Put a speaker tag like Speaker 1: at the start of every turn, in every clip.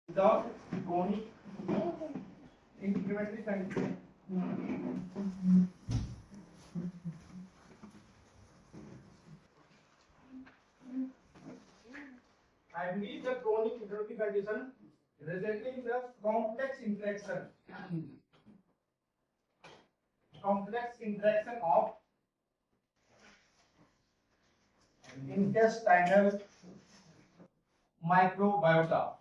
Speaker 1: without conic incrementally continuous. I believe the conic incrementally condition resulting in the complex interaction of intestinal microbiota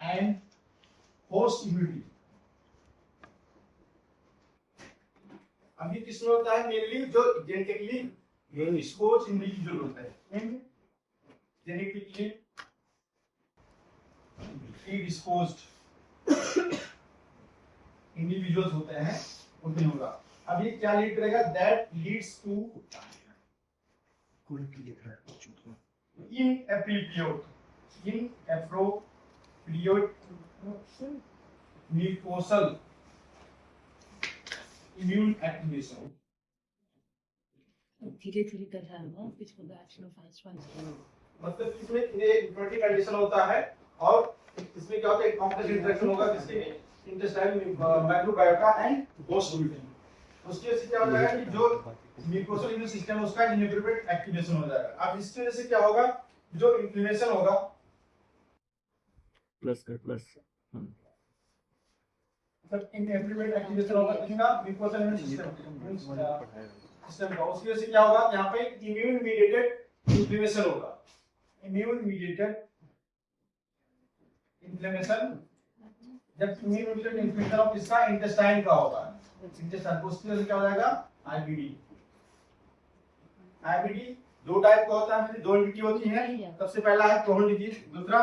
Speaker 1: and host immunity. अभी किसमें होता है mainly जो genetically expose individual होता है, genetically प्रीडिस्पोज्ड individuals होते हैं उनमें होगा। अब ये क्या लीड करेगा? That leads to inappropriate mucosal immune activation।
Speaker 2: धीरे धीरे कर रहा है ना, कुछ होगा एक्शन फास्ट
Speaker 1: मतलब इसमें इम्यूनिटी कंडीशन होता है और इसमें क्या होता है? कॉम्प्लेक्स इंटरेक्शन होगा किसके? Intestinal microbiota and host immunity. उसकी वजह से क्या हो जाएगा कि जो म्यूकोसल इम्यून सिस्टम है उसका इनएप्रोप्रिएट एक्टिवेशन हो जाएगा। अब इसकी वजह से क्या होगा? जो इन्फ्लेमेशन होगा
Speaker 3: प्लस
Speaker 1: मतलब इनएप्रोप्रिएट एक्टिवेशन होगा इसका म्यूकोसल इम्यून सिस्टम का। उसकी वजह से क्या होगा? यहाँ पे इम्यून मीडिएटेड इन्फ्लेमेशन होगा। इम्यून मीडिएटेड इन्फ्लेमेशन, जब इम्यून मीडिएटेड इन्फ्लेमेशन ऑफ इसका इंटेस्टाइन का होगा, इंटेस्टाइन उसकी वजह से क्या हो जाएगा? आईबीडी। आईबीडी दो टाइप का होता है, दो एंटिटी होती है। सबसे पहला है क्रोहन डिजीज, दूसरा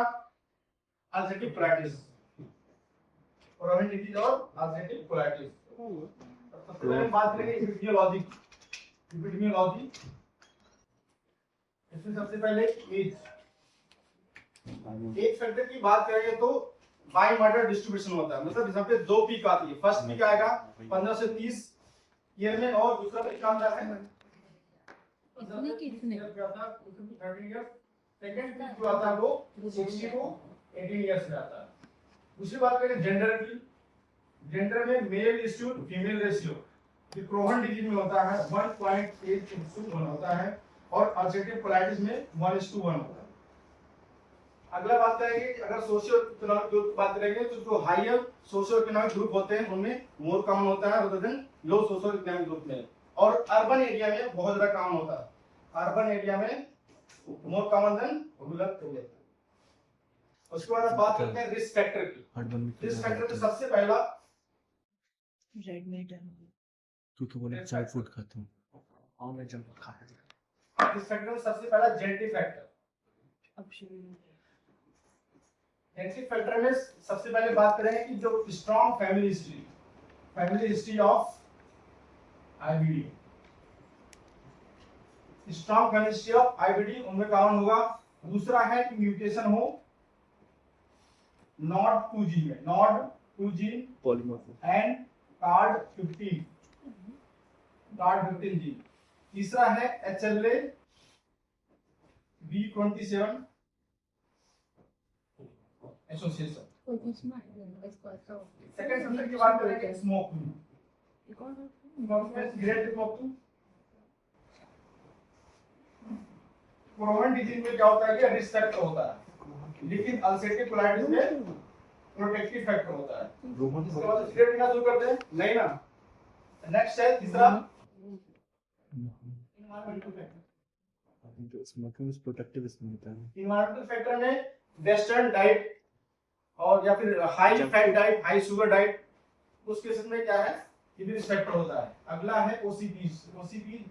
Speaker 1: अल्सरेटिव कोलाइटिस। क्रोहन डिजीज और अल्सरेटिव कोलाइटिस। सबसे पहले बात करेंगे एपिडेमियोलॉजी। इसमें सबसे पहले एज फैक्टर की बात करेंगे तो बाई मॉडल डिस्ट्रीब्यूशन होता है। मतलब इसमें पे दो पीक आती है। फर्स्ट पीक आएगा 15 से 30 ईयर में और दूसरा पीक आता है सेकंड पीक जो आता है वो 60 को 18 ईयर्स में आता है। दूसरी बात करें जेंडर की। जेंडर में male ratio female ratio Crohn disease में होता है 1.8:1 होता है और अल्सरेटिव कोलाइटिस में 1:1 होता है। अगला बात करेंगे अगर सोशियो इकोनॉमिक ग्रुप बात करेंगे तो जो हायर सोशियो इकोनॉमिक ग्रुप होते हैं उनमें मोर कॉमन होता है rather than लो सोशियो इकोनॉमिक ग्रुप में। और अर्बन एरिया में बहुत ज्यादा कॉमन होता है। अर्बन एरिया में more common than rural area. उसके बाद बात करते हैं रिस्क फैक्टर की। रिस्क फैक्टर में सबसे पहला
Speaker 2: रेड मीट
Speaker 3: तू तो बोले चाय फूड खाता हूँ और मैं जंक फूड खाता हूँ।
Speaker 1: रिस्क फैक्टर में सबसे पहला जेनेटिक फैक्टर। जेनेटिक फैक्टर में सबसे पहले बात करेंगे कि जो strong family history of IBD, strong family history of IBD उनमें कॉमन होगा। दूसरा है कि म्यूटेशन हो नॉट 2 जीन में, not 2 gene
Speaker 3: polymorphism
Speaker 1: and card 15 gene. तीसरा है HLA B27 association. Second sector की बात करेंगे smoking. Cigarette smoking. Crohn disease में क्या होता है कि रिस्क फैक्टर होता है लेकिन अल्सरेटिव कोलाइटिस में प्रोटेक्टिव फैक्टर होता है। उसके बाद सिगरेट पीना शुरू करते हैं नहीं ना। नेक्स्ट है तीसरा environmental factor.
Speaker 3: Smoking is protective इसमें होता है।
Speaker 1: इन्वायरमेंटल फैक्टर में वेस्टर्न डाइट और या फिर high fat diet, high sugar diet, उस केस में क्या है ये भी रिस्क फैक्टर होता है। अगला है ओसीपी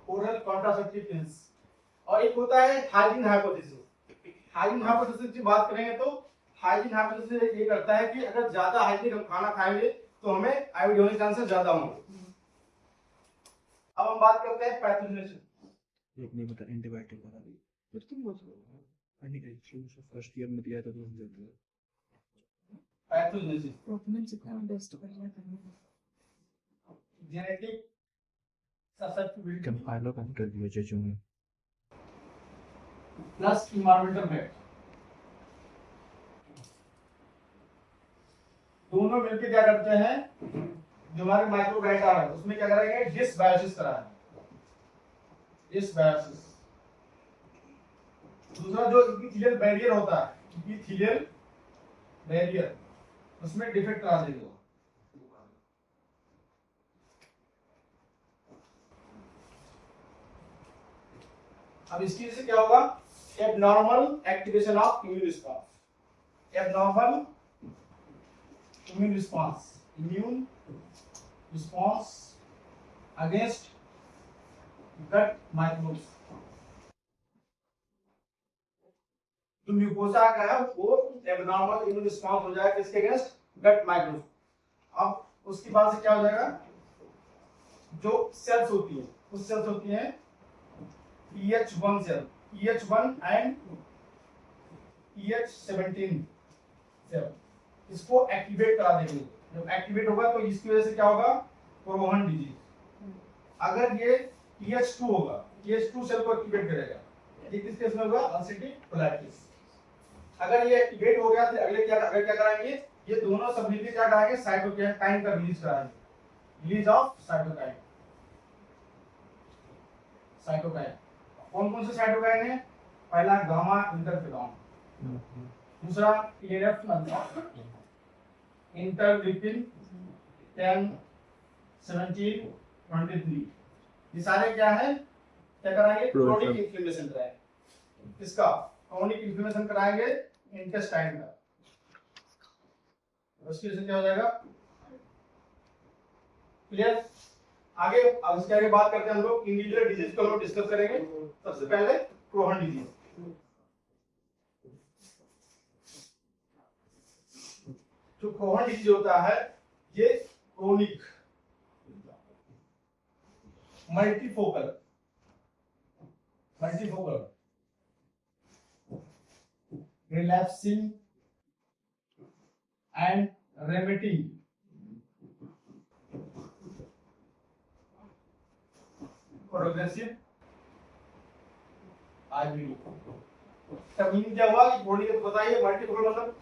Speaker 1: ओरल कॉन्ट्रासेप्टिव पिल्स। और एक होता है हाइजीन हाइपोथेसिस। हाइजीन हाइपोथेसिस की बात करेंगे तो हाइजीन हाइपोथेसिस ये करता है कि अगर ज्यादा हाइजीन हम खाना खाएंगे तो हमें आईबीडी होने के चांसेस ज्यादा होंगे। अब हम बात करते हैं पैथोजेनेसिस।
Speaker 3: एक नहीं बता एंटीबायोटिक वाला भी फिर तुम बोलो फर्स्ट ईयर में दिया था तो हम देते हैं
Speaker 1: पैथोजेनेसिस
Speaker 2: डॉक्यूमेंट जितना बेस्ट कर रहा है
Speaker 1: जेनेटिक ससेप्टिबिलिटी
Speaker 3: कंपाइलर कर दिया जेजू में
Speaker 1: प्लस इन्वायरमेंटल फैक्टर, दोनों मिलकर क्या करते हैं, जो हमारे माइक्रोडाइटा है उसमें क्या करेंगे, डिसबायोसिस कराएंगे, डिसबायोसिस। दूसरा जो इपिथेलियल बैरियर होता है, इपिथेलियल बैरियर, उसमें डिफेक्ट करा देंगे। अब इसकी वजह से क्या होगा, abnormal activation of immune response, abnormal immune response, immune response against gut microbes. जो म्यूकोसा का है वो एबनॉर्मल इम्यून रिस्पांस हो जाएगा किसके अगेंस्ट, गट माइक्रोब्स। अब उसके बाद से क्या हो जाएगा, जो सेल्स होती है उस सेल्स होती हैं EH1 cell, EH1 and EH17 cell, इसको एक्टिवेट करा देंगे। जब एक्टिवेट होगा तो इसकी वजह से क्या होगा, क्रोहन डिजीज। अगर ये EH2 होगा, EH2 सेल को एक्टिवेट करेगा, ये किस केस में होगा, अल्सरेटिव कोलाइटिस। अगर ये एक्टिवेट हो गया तो अगले क्या कराएंगे, ये दोनों सब मिलकर क्या कराएंगे, साइटोकाइन का रिलीज कराएंगे, रिलीज ऑफ साइटोकाइन। साइटोकाइन कौन कौन से साइटोकाइन है, पहला गामा इंटरफेरॉन, दूसरा TNF अल्फा, इंटरल्यूकिन 10, 17, 23, ये सारे क्या है, क्या कराएंगे, क्रोनिक इन्फ्लेमेशन कराएंगे। इसका क्रोनिक इन्फ्लेमेशन कराएंगे इंटेस्टाइन का, उसकी वजह से क्या हो जाएगा, क्लियर। आगे अब इसके आगे बात करते हैं हम लोग इंडिविजुअल डिजीज को हम लोग डिस्कस करेंगे। सबसे पहले क्रोहन डिजीज। जो क्रोहन डिजीज होता है ये chronic multifocal relapsing and remitting progressive IBD। तब मीन क्या हुआ कि बॉडी को बताइए, मल्टीफोकल मतलब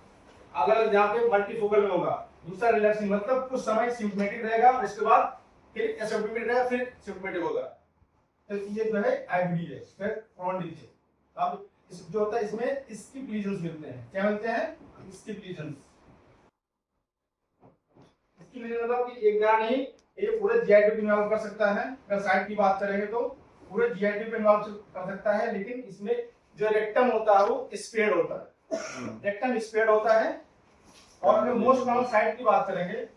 Speaker 1: अलग अलग जहाँ पे मल्टीफोकल में होगा। दूसरा रिलैक्सिंग मतलब कुछ समय सिम्पटोमेटिक रहेगा, उसके बाद फिर एसिम्पटोमेटिक रहेगा, फिर सिम्पटोमेटिक होगा। तो ये जो है IBD है, फिर क्रोहन डिजीज। अब इस जो होता है इसमें स्किप लीजन्स मिलते हैं। क्या मिलते हैं, स्किप लीजन्स। स्किप लीजन मतलब कि एक जगह नहीं, ये पूरे GI में इन्वॉल्व कर सकता है। अगर साइड की बात करेंगे तो पूरे GI में इन्वॉल्व कर सकता है, लेकिन इसमें जो रेक्टम होता है वो स्प्रेड होता है, रेक्टम स्प्रेड होता है। और अगर मोस्ट कॉमन साइट की बात करेंगे,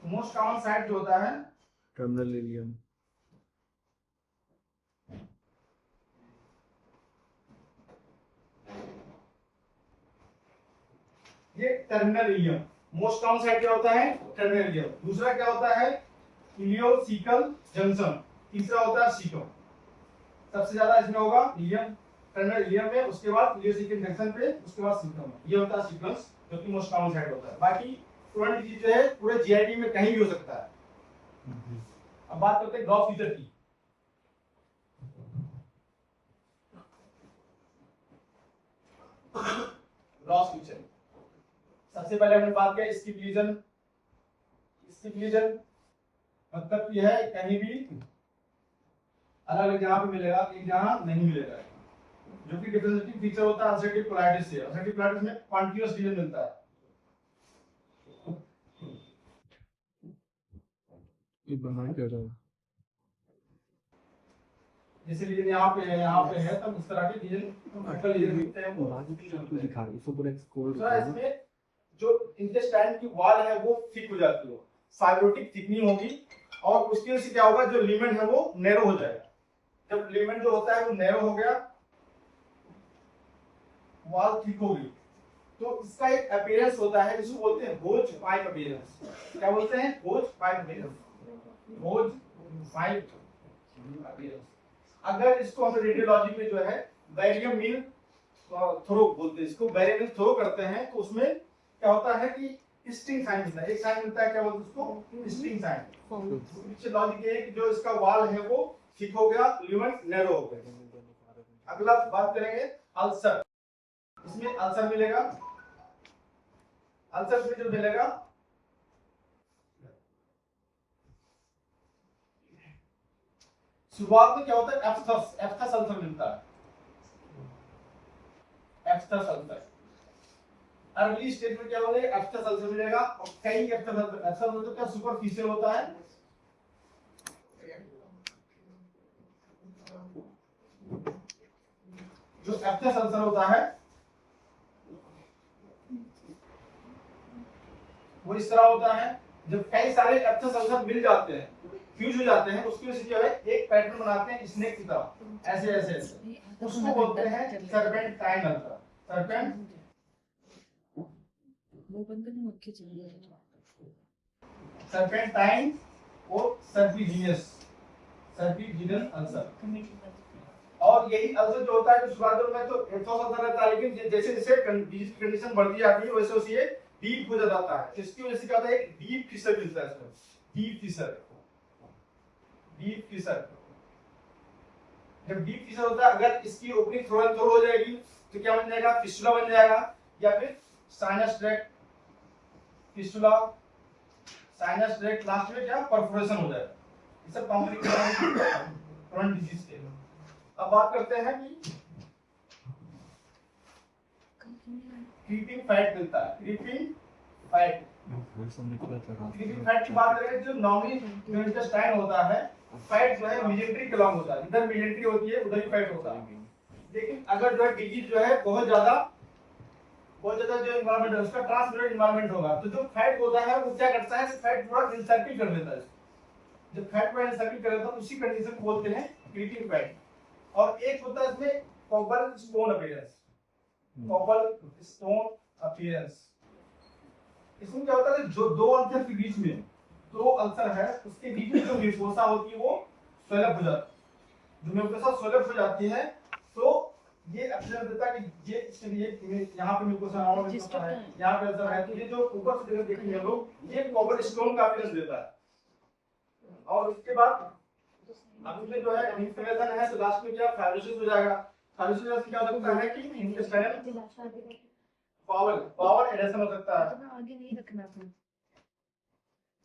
Speaker 1: मोस्ट कॉमन साइट जो होता है
Speaker 3: टर्मिनल इलियम,
Speaker 1: ये terminal ileum. Most common site क्या होता है, टर्मिनल इलियम। दूसरा क्या होता है, इलियोसिकल जंक्शन। तीसरा होता है सीकम। सबसे ज्यादा इसमें होगा इलियम, टर्मिनल इलियम में, उसके बाद इलियोसिकल जंक्शन पे, उसके बाद सीकम। ये होता है सीक्वेंस जो कि मोस्ट कॉमन साइट होता है। बाकी क्रोहन डिजीज जो है पूरे GI में कहीं भी हो सकता है। अब बात करते हैं ग्रॉस फीचर की। ग्रॉस फीचर सबसे पहले हमने बात किया स्किप लीजन। स्किप लीजन मतलब यह है कहीं भी अलग अलग जगह पे मिलेगा, एक जगह नहीं मिलेगा, जो कि डिफरेंशिएटिंग फीचर होता है अल्सरेटिव कोलाइटिस से। अल्सरेटिव कोलाइटिस में कॉन्टिन्यूअस लीजन मिलता है।
Speaker 3: ये बना क्या रहा है,
Speaker 1: जैसे लीजन यहाँ पे है तब इस तरह के लीजन अटल लीजन मिलते हैं वो
Speaker 3: बाजू की तरफ तो दिखा रही है, इसको पूरा एक्सपोर्ट
Speaker 1: दूसरा इसमें जो इंटेस्टाइन की वॉल है वो थिक हो जाती है, फाइब्रोटिक थिकनिंग होगी, और उसकी वजह से क्या होगा, जो लीमेंट है वो नैरो हो जाएगा। जब लीमेंट जो होता है वो नैरो हो गया, वॉल थिक हो गई, तो इसका एक अपीयरेंस होता है जिसको बोलते हैं होज पाइप अपीयरेंस। क्या बोलते हैं, hose pipe appearance, hose pipe appearance. अगर इसको हम रेडियोलॉजी में जो है बैरियम मील थ्रो बोलते हैं, इसको बैरियम मील थ्रो करते हैं, तो उसमें क्या होता है कि स्टिंग साइन मिलता है। एक साइन मिलता है, क्या बोलते हैं उसको, स्टिंग साइन। पीछे लॉजिक ये है कि जो इसका वॉल है वो थिक हो गया, ल्यूमेंट नैरो हो गया। अगला बात करेंगे अल्सर, इसमें अल्सर मिलेगा। अल्सर में जो मिलेगा शुरुआत में क्या होता है, एफ्थस अल्सर मिलता है, एफ्थस अल्सर। अर्ली स्टेज में क्या होगा, एफ्थस अल्सर मिलेगा। और कई एफ्थस अल्सर तो क्या सुपरफिशियल होता है, जो एफ्थस अल्सर होता है वो इस तरह होता है। जब कई सारे एफ्थस अल्सर मिल जाते हैं, फ्यूज हो जाते हैं, उसकी वजह से जो है एक पैटर्न बनाते हैं स्नेक की तरह, ऐसे ऐसे ऐसे, उसको बोलते हैं सर्पेंटाइन अल्सर। सर्पेंट
Speaker 2: वो बंद नहीं मुख्य चीज
Speaker 1: सर्पेंटाइन और सर्पिजीनियस अल्सर। और यही अल्सर जो होता है, शुरुआत में तो एथोस अल्सर रहता है, लेकिन जैसे जैसे कंडीशन बढ़ती जाती है वैसे वैसे ये डीप हो जाता है। इसकी वजह से क्या होता है, एक डीप फिशर मिलता है इसमें, डीप फिशर। डीप फिशर, जब डीप फिशर होता है, अगर इसकी ओपनिंग थोड़ा थोड़ा हो जाएगी तो क्या बन जाएगा, फिस्टुला बन जाएगा, या फिर sinus tract, fistula, sinus tract, last में क्या परफोरेशन हो जाएगा। ये सब कॉम्प्लिकेशन क्रोनिक डिजीज के। अब बात करते हैं कि क्रीपिंग फैट मिलता है, क्रीपिंग फैट। क्रीपिंग फैट की बात करें, जो नॉर्मली जो इंटेस्टाइन होता है, फैट जो है मिलिट्री के लॉन्ग होता है, इधर मिलिट्री होती है उधर ही फैट होता है। लेकिन अगर जो है डिजीज जो है बहुत ज्यादा जो एनवायरनमेंट है उसका ट्रांसमिटेड एनवायरनमेंट होगा, तो जो फैट होता है वो क्या करता है, फैट पूरा इंसर्किल कर देता है। जब फैट पूरा इंसर्किल कर देता है उसी कंडीशन को बोलते हैं क्रीपिंग फैट। और एक होता है इसमें copper stone appearance, copper stone appearance. इसमें क्या होता है, जो दो अल्सर के बीच में, दो अल्सर है उसके बीच में जो म्यूकोसा होती है वो स्वेलअप हो जाती है। जो म्यूकोसा स्वेलअप हो जाती है तो ये अल्सर देता है कि ये यहाँ पे म्यूकोसा और म्यूकोसा है, यहाँ पे अल्सर है, तो ये जो ऊपर से जगह देखेंगे लोग, ये कॉपर स्टोन का अपीयरेंस देता है। और उसके बाद अब इसमें जो है इन्फ्लेमेशन है तो लास्ट में क्या फाइब्रोसिस हो जाएगा। फाइब्रोसिस से क्या हो सकता है कि इंटेस्टाइनल पावर एडेशन हो सकता है।
Speaker 2: इतना आगे नहीं रखना था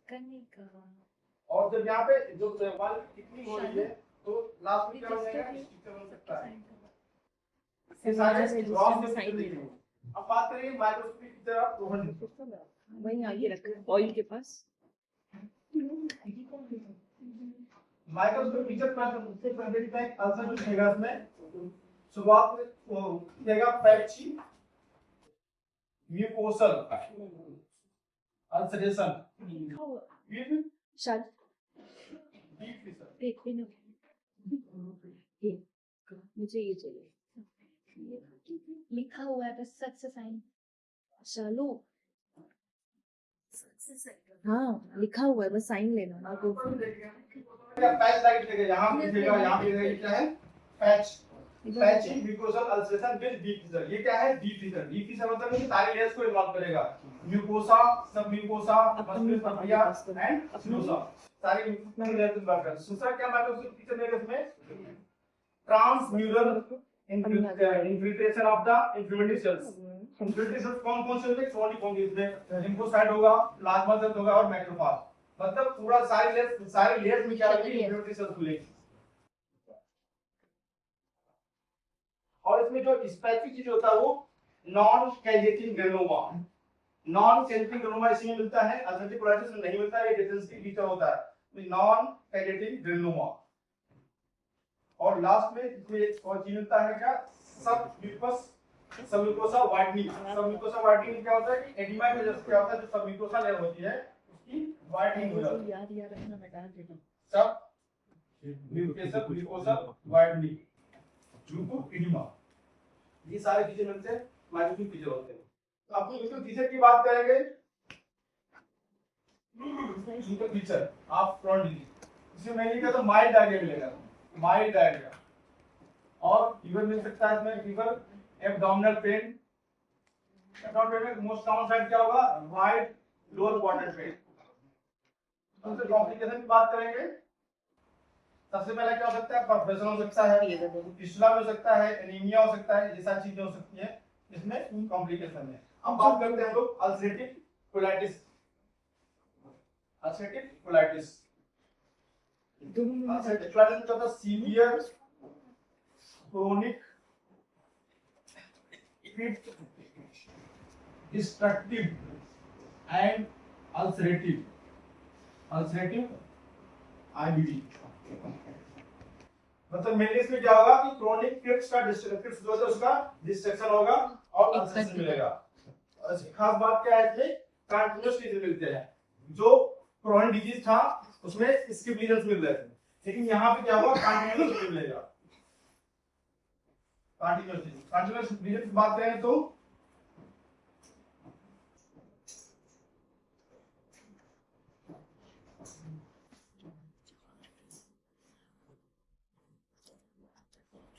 Speaker 2: करने का।
Speaker 1: और जब यहाँ पे जो वाल कितनी हो रही है तो लास्ट में क्या हो जाएगा, स्ट्रक्चर बन सकता है। इसके सारे क्रॉस में साइन ले लो। अब बात करें माइक्रोस्कोपिक की तरह प्रोहन,
Speaker 2: वहीं आगे रख ऑयल के पास।
Speaker 1: माइक्रोस्कोपिक पिक्चर पर सबसे पहले दिखता है अल्सर जो दिखेगा इसमें शुरुआत में वो दिखेगा पैची म्यूकोसल अल्सरेशन, फिर
Speaker 2: शायद
Speaker 1: डीप फिशर।
Speaker 2: देख भी नहीं मुझे ये चाहिए लिखा हुआ है बस सक्सेस साइन। चलो हाँ लिखा हुआ है बस साइन लेना।
Speaker 1: पैच लाइट देखेगा, यहाँ पे दिखेगा, यहाँ पे दिखेगा, ये क्या है, patch, patching mucosal ulceration with deep fissure. ये क्या है, डीप फिशर। डीप फिशर मतलब कि सारी लेयर्स को इन्वॉल्व करेगा, म्यूकोसा, सब म्यूकोसा, मस्कुलर प्रक्रिया एंड स्लोसा, सारी लेयर्स इन्वॉल्व करेगा। दूसरा क्या माइक्रोस्कोपिक पिक्चर देगा इसमें, transmural infiltration of the inflammatory cells. Inflammatory cells कौन कौन से होंगे, क्रॉनिक होंगे, इसमें लिम्फोसाइट होगा, प्लाज्मा सेल होगा और मैक्रोफेज। मतलब पूरा सारी लेयर्स में क्या होगी, इन्फ्लेमेटरी सेल्स खुलेगी। और इसमें जो स्पेसिफिक चीज होता है वो नॉन कैजेटिन ग्रेनोमा, नॉन कैजेटिन ग्रेनोमा इसमें मिलता है, अल्सरेटिव कोलाइटिस में नहीं मिलता है, ये डिफरेंशिएटिव फीचर होता है नॉन कैजेटिन ग्रेनोमा। और लास्ट में इसमें एक और चीज मिलता है क्या, सबम्यूकोसा वाइडनिंग। सबम्यूकोसा वाइडनिंग क्या होता है कि एडिमा की वजह से क्या होता है, जो सबम्यूकोसा लेयर होती है उसकी वाइडनिंग हो जाती है।
Speaker 2: याद याद रखना मैं डाल देता
Speaker 1: सबम्यूकोसा वाइडनिंग, ग्लूको एडिमा, ये सारे चीजें मिलते हैं माइक्रोस्कोपिक फीचर होते हैं। अब ग्लूको फीचर की बात करेंगे, ग्लूको फीचर ऑफ क्रोनिक डिजीज, इसमें मैं ये कहता हूं माइल्ड डायरिया मिलेगा, माइल्ड डायरिया। और फीवर मिल सकता है इसमें, fever, abdominal pain. Abdominal pain में मोस्ट कॉमन साइड क्या होगा, वाइड लोअर क्वाड्रेंट पेन। सबसे कॉम्प्लिकेशन की बात करेंगे सबसे पहला क्या हो सकता है, परफोरेशन हो सकता है, फिस्टुला हो सकता है, एनीमिया हो सकता है, ये सारी चीजें हो सकती है इसमें कॉम्प्लिकेशन में। अब बात करते हैं हम लोग ulcerative colitis. Ulcerative colitis, ulcerative colitis क्या होता है, severe chronic destructive and ulcerative IBD. मतलब मेनली इसमें क्या होगा कि क्रोनिक क्रिप्स का डिस्ट्रक्टिव जो है उसका डिस्ट्रक्शन होगा और अल्सरेशन मिलेगा। और खास बात क्या है इसमें, कंटीन्यूअस डिजीज मिलते हैं। जो क्रोनिक डिजीज था उसमें इसके लीजन्स मिल रहे थे, लेकिन यहाँ पे क्या हुआ, कंटीन्यूअस मिलेगा। कंटीन्यूअस डिजीज की बात करें तो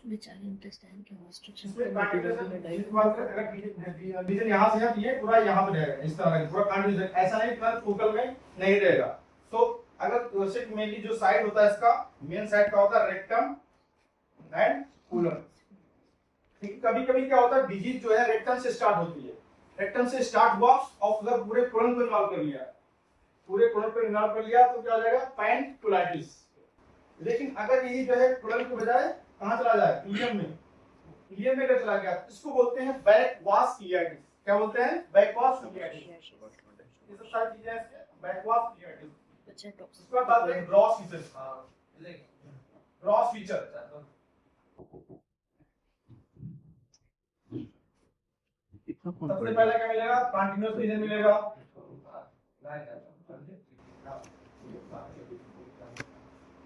Speaker 2: बेचारे इंटेस्टाइन के ऑब्स्ट्रक्शन
Speaker 1: डिवीजन यहाँ से है, ये पूरा यहाँ पे रहेगा, इस तरह का पूरा कंटीन्यूअस, ऐसा नहीं कि फोकल में नहीं रहेगा। तो अगर वैसे मेनली जो साइड होता है इसका मेन साइड का होता है रेक्टम एंड कोलन। ठीक, कभी-कभी क्या होता है डिजीज जो है रेक्टम से स्टार्ट होती है, रेक्टम से स्टार्ट हुआ और उधर पूरे कोलन को इन्वॉल्व कर लिया, पूरे कोलन को इन्वॉल्व कर लिया तो क्या हो जाएगा, पैनक्युलाइटिस। लेकिन अगर यही जो है कोलन के बजाय कहां चला जाए, इलियम में, इलियम में चला गया, इसको बोलते हैं बैकवास्कुलाइटिस। क्या बोलते हैं, बैकवास्कुलाइटिस। ये सब सारी चीजें हैं बैकवास्कुलाइटिस।
Speaker 2: बच्चा टॉक्सिक
Speaker 1: इसके बाद बात करें ग्रॉस फीचर्स। ग्रॉस फीचर सबसे पहले क्या मिलेगा, कंटीन्यूअस रीजन मिलेगा।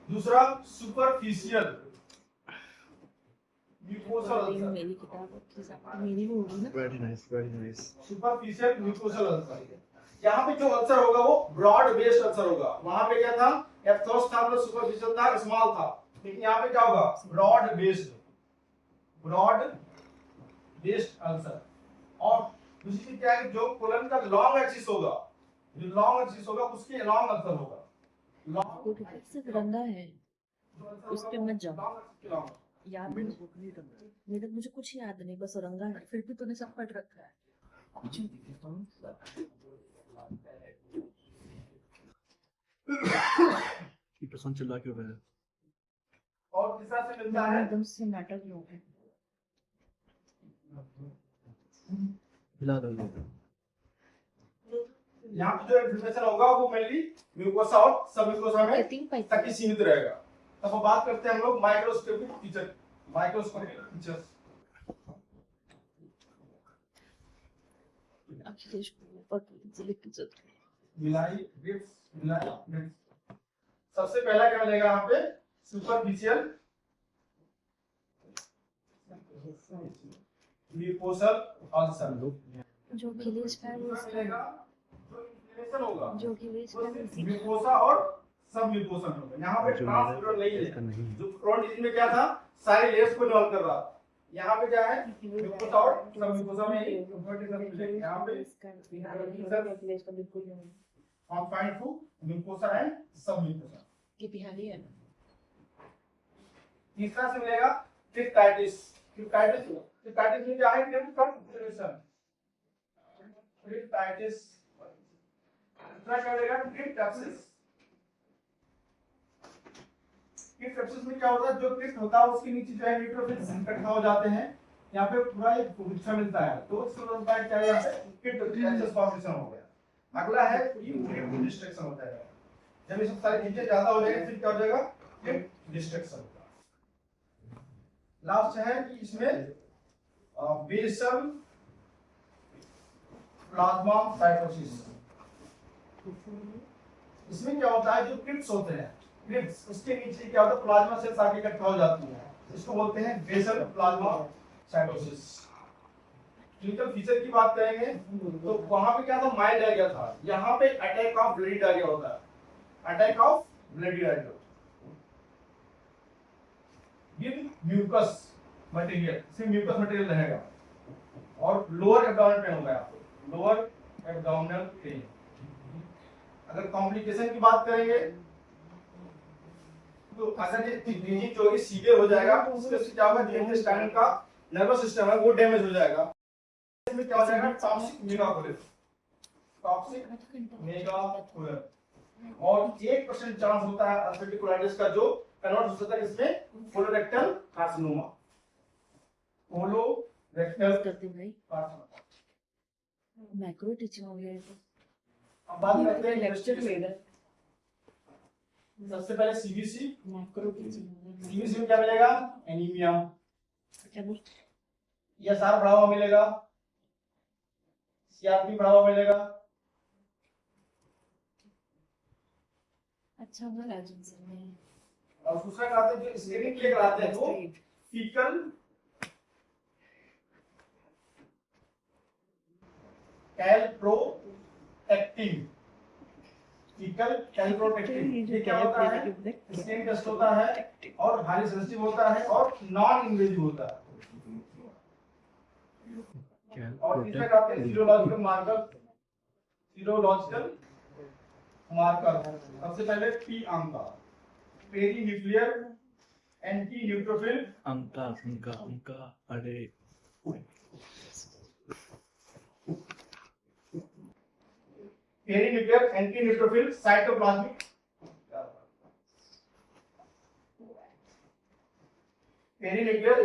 Speaker 1: दूसरा सुपरफिशियल म्यूकोसल अल्सर।
Speaker 2: मेरी किताब की साथ मेरी भी होगी ना।
Speaker 3: Very nice.
Speaker 1: Superficial mucosal ulcer, यहाँ पे जो अल्सर होगा वो ब्रॉड बेस्ड अल्सर होगा। वहां पे क्या था, एप्थोस था, मतलब सुपरफिशियल था, स्मॉल था, लेकिन यहाँ पे क्या होगा, ब्रॉड बेस्ड अल्सर। और दूसरी चीज क्या है, जो कोलन का लॉन्ग एक्सिस होगा, उसके लॉन्ग अल्सर होगा।
Speaker 2: सिर्फ रंगा है, उस पे मत जाओ, याद नहीं, मेरे मुझे कुछ याद नहीं, बस रंगा है। फिर भी तूने सब पढ़ रखा है।
Speaker 3: ये पसंद चिल्ला क्यों रहा है?
Speaker 1: और किस तरह से मिलता है,
Speaker 2: एकदम से नाटक लोग हैं।
Speaker 3: हिला दो।
Speaker 1: यहाँ पे जो इन्फॉर्मेशन होगा वो मेनली म्यूकोसा और सब म्यूकोसा में तक ही सीमित रहेगा। तब बात करते हैं हम लोग माइक्रोस्कोपिक फीचर्स।
Speaker 2: अखिलेश को जिले की जरूरत है।
Speaker 1: मिलाई ग्रिप्स। सबसे पहला क्या मिलेगा यहाँ पे, सुपरफिशियल म्यूकोसल अल्सर।
Speaker 2: जो अखिलेश का है वो इसका,
Speaker 1: होगा
Speaker 2: जो अखिलेश का है इसी का।
Speaker 1: म्यूकोसा और सब म्यूकोसा में होगा। यहाँ पे ट्रांसफ्यूजन नहीं है, जो क्रोनिक डिजीज में क्या था, सारे लेयर्स को इन्वॉल्व कर रहा था। यहाँ पे क्या है, म्यूकोसा और सब म्यूकोसा में ही यहाँ पे
Speaker 2: अखिलेश का बिल्कुल नहीं
Speaker 1: confined to mucosa and submucosa।
Speaker 2: ये बिहारी है।
Speaker 1: तीसरा से मिलेगा क्रिप्टाइटिस। क्रिप्टाइटिस में क्या है, क्रिप्टाइटिस। दूसरा क्या मिलेगा, क्रिप्टैप्सिस। क्रिप्टैप्सिस में क्या होता है, जो क्रिप्ट होता है उसके नीचे जो है न्यूट्रोफिल्स इकट्ठा हो जाते हैं, यहाँ पे पूरा एक गुच्छा मिलता है, तो इसको बोलता है क्या, यहाँ पे क्रिप्टैप्सिस फॉर्मेशन हो गया। अगला है डिस्ट्रक्शन होता है। जब ये सब सारी चीजें ज्यादा हो जाएंगी फिर क्या हो जाएगा, डिस्ट्रक्शन होगा। लास्ट है कि इसमें बेसल प्लाज्मा साइटोसिस। इसमें क्या होता है, जो क्रिप्स होते हैं, क्रिप्स उसके नीचे क्या होता है, प्लाज्मा सेल्स आके इकट्ठा हो जाती है, इसको बोलते हैं basal plasma cytosis. Clinical feature की बात करेंगे तो वहां पे क्या था, माइल्ड डायरिया था, यहाँ पे अटैक ऑफ ब्लडी डायरिया होता है, attack of bloody diarrhoea with mucus material, सिर्फ म्यूकस मटेरियल रहेगा और लोअर एब्डोमेन पेन होगा, आपको लोअर एब्डोमिनल पेन। अगर कॉम्प्लिकेशन की बात करेंगे तो अगर ये डिजीज जो है सीवियर हो जाएगा तो उससे क्या होगा, जो इंटेस्टाइन का नर्वस सिस्टम है वो डैमेज हो जाएगा। इसमें क्या हो जाएगा, टॉक्सिक मेगाकोलिस, टॉक्सिक मेगाकोलिस। और 1% चांस होता है अल्सरेटिव कोलाइटिस का जो कन्वर्ट हो सकता है इसमें कोलोरेक्टल कार्सिनोमा, कोलोरेक्टल
Speaker 2: करते भाई
Speaker 1: कार्सिनोमा।
Speaker 2: मैक्रो टीचिंग हो गया है तो
Speaker 1: अब बात करते हैं
Speaker 2: लेक्चर
Speaker 1: इंडस्ट्री
Speaker 2: लेगा।
Speaker 1: सबसे पहले सीबीसी।
Speaker 2: मैक्रो टीचिंग हो गया।
Speaker 1: सीबीसी में क्या मिलेगा, एनीमिया,
Speaker 2: क्या बोल
Speaker 1: ईएसआर बढ़ा हुआ मिलेगा, सीआरपी बढ़ा हुआ मिलेगा।
Speaker 2: अच्छा होगा राजन सर में
Speaker 1: और दूसरा कराते हैं जो स्क्रीनिंग के लिए कराते हैं वो फीकल कैलप्रोटेक्टिन, फीकल कैलप्रोटेक्टिन। ये क्या होता है, स्किन टेस्ट होता है और हाईली सेंसिटिव होता है और नॉन इन्वेजिव होता है। और इसमें कराते हैं सीरोलॉजिकल मार्कर, सीरोलॉजिकल मार्कर। सबसे पहले P ANCA, peri nuclear anti neutrophil
Speaker 3: ANCA अरे
Speaker 1: peri nuclear anti neutrophil cytoplasmic, peri nuclear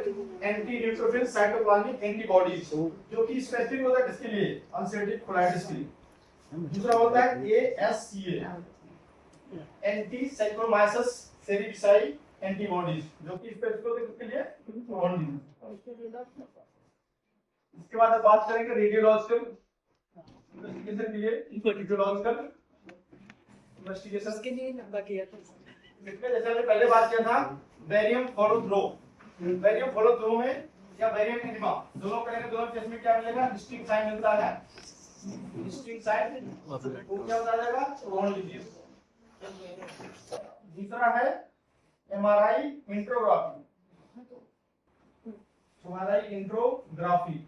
Speaker 1: anti neutrophil cytoplasmic antibodies जो कि स्पेसिफिक होता है किसके लिए, अल्सरेटिव कोलाइटिस के लिए। दूसरा होता है एएससीए एंटी साइक्लोमाइसिस सेरिफिसाई एंटीबॉडीज जो कि स्पेसिफिक होते हैं किसके लिए, इसके बाद अब बात करेंगे रेडियोलॉजिकल इन्वेस्टिगेशन के लिए, रेडियोलॉजिकल इन्वेस्टिगेशन
Speaker 2: के लिए लंबा किया था।
Speaker 1: इसमें जैसे हमने पहले बात किया था barium follow through, barium follow through में या बेरियम एनिमा दोनों करेंगे, दोनों केस में क्या मिलेगा, डिस्टिंक्ट साइन मिलता है, डिस्टिंक्ट साइन वो क्या बता जाएगा, क्रोहन डिजीज। दूसरा है एमआरआई इंट्रोग्राफी, एमआरआई इंट्रोग्राफी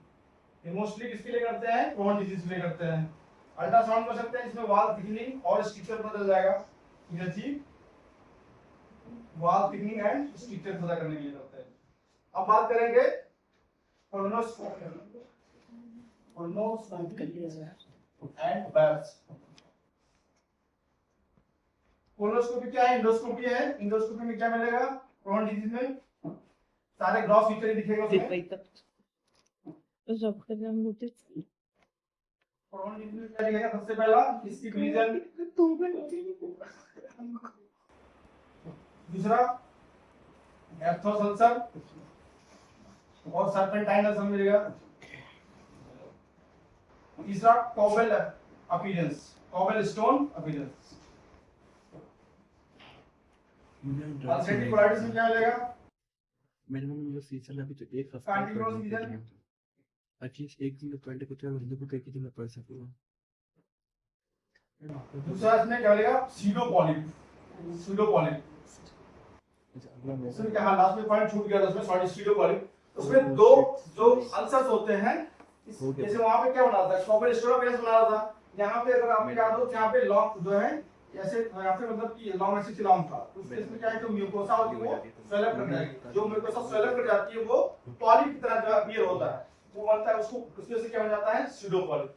Speaker 1: ये मोस्टली किसके लिए करते हैं, क्रोहन डिजीज के लिए करते हैं। अल्ट्रासाउंड कर सकते हैं, इसमें वाल थिकनिंग और स्ट्रक्चर पता जाएगा, ये चीज वाल थिकनिंग एंड स्ट्रक्चर पता करने के लिए करते हैं। अब बात करेंगे कोलोनोस्कोपी एंड बैप्स। कोलोनोस्कोपी क्या है, इंडोस्कोपी है। इंडोस्कोपी में क्या मिलेगा, क्रोहन डिजीज में सारे ग्रॉस फीचर ही दिखेगा उसमें।
Speaker 2: डॉक्टर ने हम नोटिस
Speaker 1: क्रोहन डिजीज में क्या दिखेगा, सबसे पहला इसकी रीजन, दूसरा एप्थोस अल्सर और सर्पेंटाइन अल्सर मिलेगा, तीसरा cobble appearance, cobble stone appearance. Ulcerative colitis में क्या मिलेगा,
Speaker 3: मिनिमम जो सीजन अभी तो एक हफ्ता
Speaker 1: कंटिन्यूअस सीजन,
Speaker 3: एटलीस्ट एक दिन में पढ़ने को तो हिंदी बुक एक ही दिन में पढ़ सकूंगा।
Speaker 1: दूसरा इसमें क्या मिलेगा, सीडोपॉलिप, सीडोपॉलिप इसमें क्या, हाँ लास्ट में पॉइंट छूट गया था उसमें, सॉरी सीडोपॉलिप। उसमें दो जो अल्सर्स होते हैं, जैसे वहां पे क्या बना था, कॉपर स्टोन अपीयरेंस बना रहा था, यहाँ पे अगर आपको याद हो यहाँ पे लॉन्ग जो है ऐसे यहाँ पे मतलब कि लॉन्ग ऐसे लॉन्ग था, तो इसमें क्या है जो म्यूकोसा होती है वो स्वेलअप कर जाएगी, जो म्यूकोसा स्वेलअप कर जाती है वो पॉलिप की तरह जो अपीयर होता है वो बनता है, उसको उसमें से क्या हो जाता है, सीडोपॉलिप।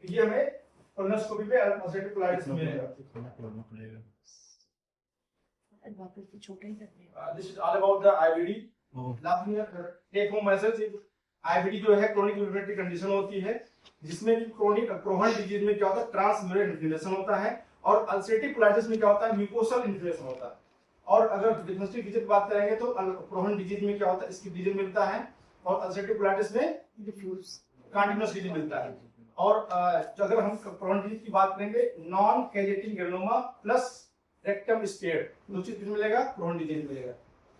Speaker 1: ये हमें कोलोनोस्कोपी में अल्सरेटिव कोलाइटिस में मिलेगा।
Speaker 2: वापस से छोटा ही करते हैं।
Speaker 1: This is all about the IBD. Last में take home message, IBD जो है क्रोनिक इन्फ्लेमेटरी कंडीशन होती है जिसमें कि क्रोनिक क्रोहन डिजीज में क्या होता है, ट्रांसम्यूरल इन्फ्लेमेशन होता है, और अल्सरेटिव कोलाइटिस में क्या होता है, म्यूकोसल इन्फ्लेमेशन होता है। और अगर डिफरेंशिएटिव फीचर की बात करेंगे तो क्रोहन डिजीज में क्या होता है, इसकी डिजीज मिलता है, और अल्सरेटिव कोलाइटिस में डिफ्यूज कंटीन्यूअस डिजीज मिलता है। और अगर हम क्रोहन डिजीज की बात करेंगे, नॉन कैजेटिंग ग्रेनोमा प्लस रेक्टम स्पेयर दो चीज मिलेगा, क्रोहन डिजीज मिलेगा।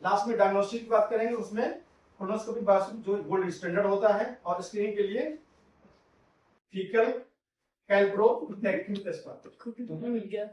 Speaker 1: लास्ट में डायग्नोस्टिक की बात करेंगे, उसमें कोलोनोस्कोपी बायोप्सी जो गोल्ड स्टैंडर्ड होता है, और स्क्रीनिंग के लिए फीकल कैलप्रोटेक्टिन टेस्ट
Speaker 2: मिल गया।